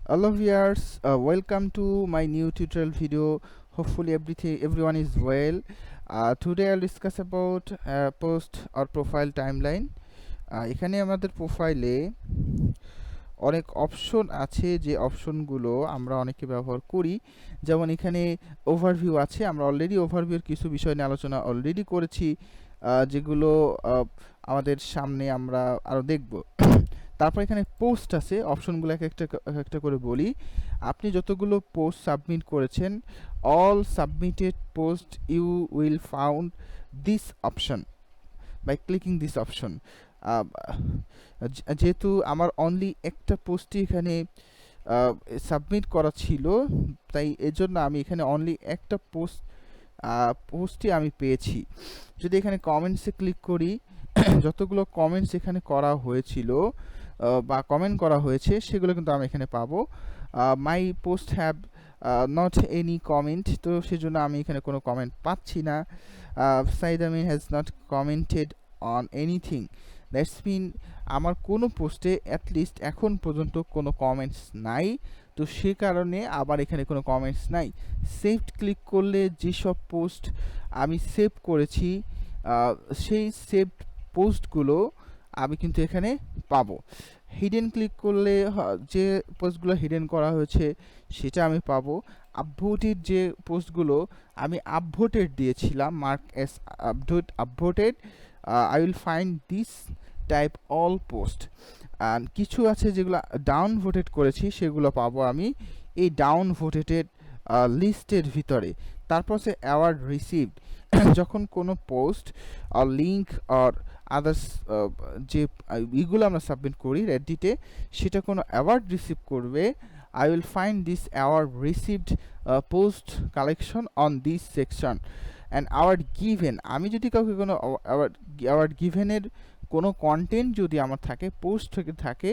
Hello viewers, welcome to my new tutorial video. Hopefully everyone is well. Today I'll discuss about post or profile timeline. এখানে আমাদের প্রোফাইলে অনেক option আছে, যে অপশনগুলো আমরা অনেকে ব্যবহার করি। যেমন এখানে ওভারভিউ আছে, আমরা অলরেডি ওভারভিউর কিছু বিষয় নিয়ে আলোচনা অলরেডি করেছি, যেগুলো আমাদের সামনে আমরা আরও দেখব। তারপর এখানে পোস্ট আছে, অপশনগুলো এক একটা করে বলি। আপনি যতগুলো পোস্ট সাবমিট করেছেন, all submitted post you will found this option by clicking this option. যেহেতু আমার অনলি একটা পোস্টই এখানে সাবমিট করা ছিল, তাই এজন্য আমি এখানে অনলি একটা পোস্টই আমি পেয়েছি। যদি এখানে কমেন্টসে ক্লিক করি, যতগুলো কমেন্টস এখানে করা হয়েছিল বা কমেন্ট করা হয়েছে সেগুলো কিন্তু আমি এখানে পাবো। My post have not any comment, তো সেজন্য আমি এখানে কোনো কমেন্ট পাচ্ছি না। Saeed Amin has not commented on anything, that's mean আমার কোনো পোস্টে অ্যাটলিস্ট এখন পর্যন্ত কোনো কমেন্টস নাই, তো সে কারণে আবার এখানে কোনো কমেন্টস নাই। সেভড ক্লিক করলে যেসব পোস্ট আমি সেভ করেছি সেই সেভড পোস্টগুলো আমি কিন্তু এখানে পাবো। হিডেন ক্লিক করলে যে পোস্টগুলো হিডেন করা হয়েছে সেটা আমি পাবো। আপভোটেড যে পোস্টগুলো আমি আপভোটেড দিয়েছিলাম, mark as upvoted, I will find this type all post. আর কিছু আছে যেগুলো ডাউন ভোটেড করেছি, সেগুলো পাবো আমি এই ডাউন ভোটেড লিস্টের ভিতরে। তারপর সে অ্যাওয়ার্ড রিসিভড, যখন কোনো পোস্ট আর লিঙ্ক আর আদার্স যে ইগুলো আমরা সাবমিট করি রেডিটে, সেটা কোনো অ্যাওয়ার্ড রিসিভ করবে, I will find this award received post collection on this section. And award given, আমি যদি কাউকে কোনো অ্যাওয়ার্ড গিভেনের কোনো কন্টেন্ট যদি আমার থাকে, পোস্ট থেকে থাকে,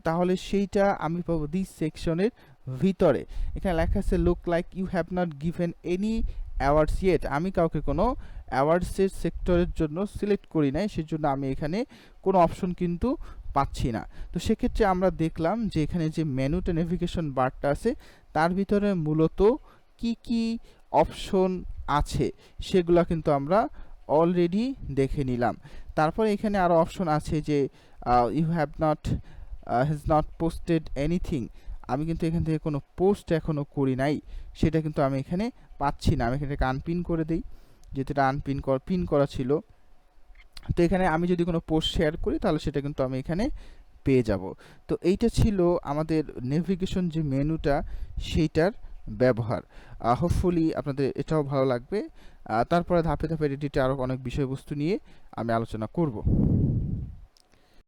তাহলে সেইটা আমি পাবো দিস সেকশনের ভিতরে। এখানে লেখা আছে look like you have not given any awards yet, আমি কাউকে কোনো অ্যাওয়ার্ডসের সেক্টরের জন্য সিলেক্ট করি নাই, সেজন্য আমি এখানে কোনো অপশন কিন্তু পাচ্ছি না। তো সেক্ষেত্রে আমরা দেখলাম যে এখানে যে মেনুতে নেভিগেশন বারটা আছে, তার ভিতরে মূলত কি কি অপশন আছে সেগুলো কিন্তু আমরা অলরেডি দেখে নিলাম। তারপরে এখানে আরও অপশন আছে যে you have not has not posted anything, আমি কিন্তু এখান থেকে কোনো পোস্ট এখনও করি নাই, সেটা কিন্তু আমি এখানে পাচ্ছি না। আমি এখানে আনপিন করে দিই, যেহেতু এটা পিন করা ছিল। তো এখানে আমি যদি কোনো পোস্ট শেয়ার করি তাহলে সেটা কিন্তু আমি এখানে পেয়ে যাব। তো এইটা ছিল আমাদের নেভিগেশন যে মেনুটা, সেইটার ব্যবহার। হোপফুলি আপনাদের এটাও ভালো লাগবে। তারপরে ধাপে ধাপে রেডিটে আরও অনেক বিষয়বস্তু নিয়ে আমি আলোচনা করব।